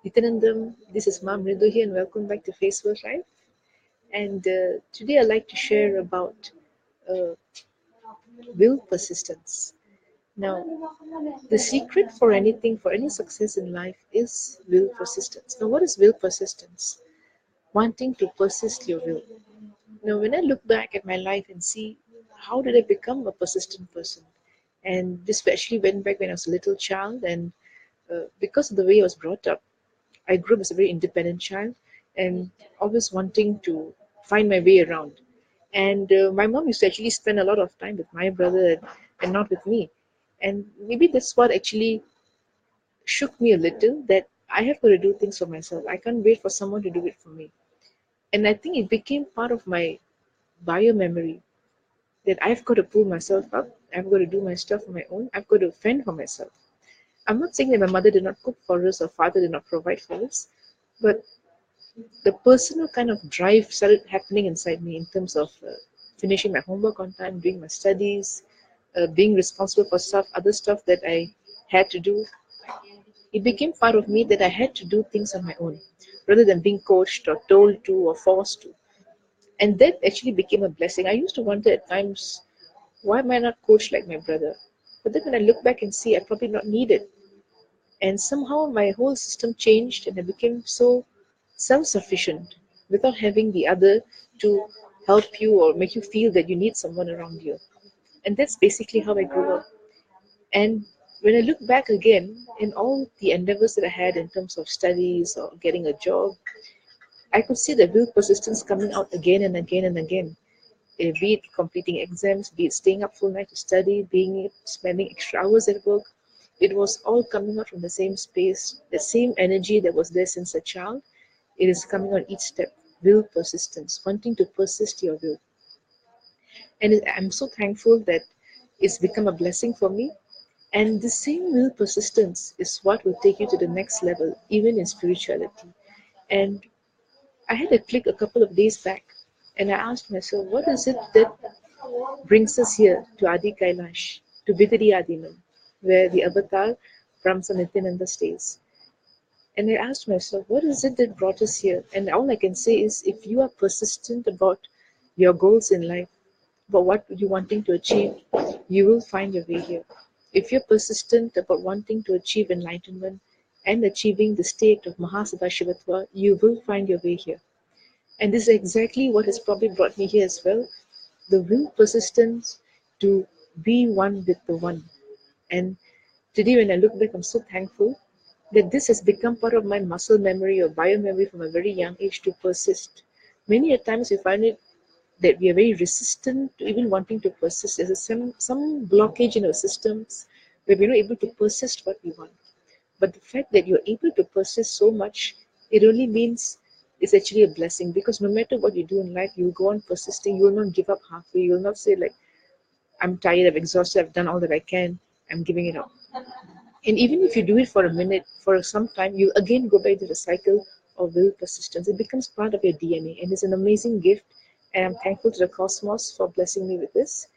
Nityanandam, this is Mom Mridu here, and welcome back to Facebook Live. And today I'd like to share about uh, will persistence. Now, the secret for anything, for any success in life, is will persistence. Now, what is will persistence? Wanting to persist your will. Now, when I look back at my life and see how did I become a persistent person, and this especially went back when I was a little child, and because of the way I was brought up, I grew up as a very independent child and always wanting to find my way around. And my mom used to actually spend a lot of time with my brother and not with me. And maybe that's what actually shook me a little, that I have got to do things for myself. I can't wait for someone to do it for me. And I think it became part of my bio memory that I've got to pull myself up. I've got to do my stuff on my own. I've got to fend for myself. I'm not saying that my mother did not cook for us or father did not provide for us, but the personal kind of drive started happening inside me in terms of finishing my homework on time, doing my studies, being responsible for other stuff that I had to do. It became part of me that I had to do things on my own rather than being coached or told to or forced to. And that actually became a blessing. I used to wonder at times, why am I not coached like my brother? But then when I look back and see, I probably not need it. And somehow my whole system changed and I became so self sufficient without having the other to help you or make you feel that you need someone around you. And that's basically how I grew up. And when I look back again in all the endeavors that I had in terms of studies or getting a job, I could see the will persistence coming out again and again and again. Be it completing exams, be it staying up full night to study, being it spending extra hours at work, it was all coming out from the same space, the same energy that was there since a child. It is coming on each step. Will persistence, wanting to persist your will. And I'm so thankful that it's become a blessing for me. And the same will persistence is what will take you to the next level, even in spirituality. And I had a click a couple of days back, and I asked myself, what is it that brings us here to Adi Kailash, to Bidari Adinam, where the avatar Brahma Nityananda stays? And I asked myself, what is it that brought us here? And all I can say is, if you are persistent about your goals in life, about what you're wanting to achieve, you will find your way here. If you're persistent about wanting to achieve enlightenment and achieving the state of Mahasabhashivatva, you will find your way here. And this is exactly what has probably brought me here as well, the will persistence to be one with the one. And today, when I look back, I'm so thankful that this has become part of my muscle memory or bio memory from a very young age to persist. Many a times we find it that we are very resistant to even wanting to persist. There's some blockage in our systems where we're not able to persist what we want. But the fact that you're able to persist so much, it only means it's actually a blessing, because no matter what you do in life, you'll go on persisting. You will not give up halfway. You will not say, like, I'm tired, I'm exhausted, I've done all that I can, I'm giving it up. And even if you do it for a minute, for some time, you again go back to the cycle of will persistence. It becomes part of your DNA, and it's an amazing gift. And I'm thankful to the cosmos for blessing me with this.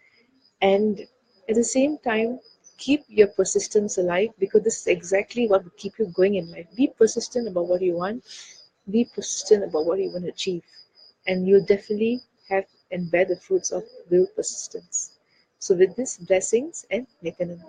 And at the same time, keep your persistence alive, because this is exactly what will keep you going in life. Be persistent about what you want, be persistent about what you want to achieve, and you'll definitely have and bear the fruits of will persistence. So, with this, blessings and Nityananda.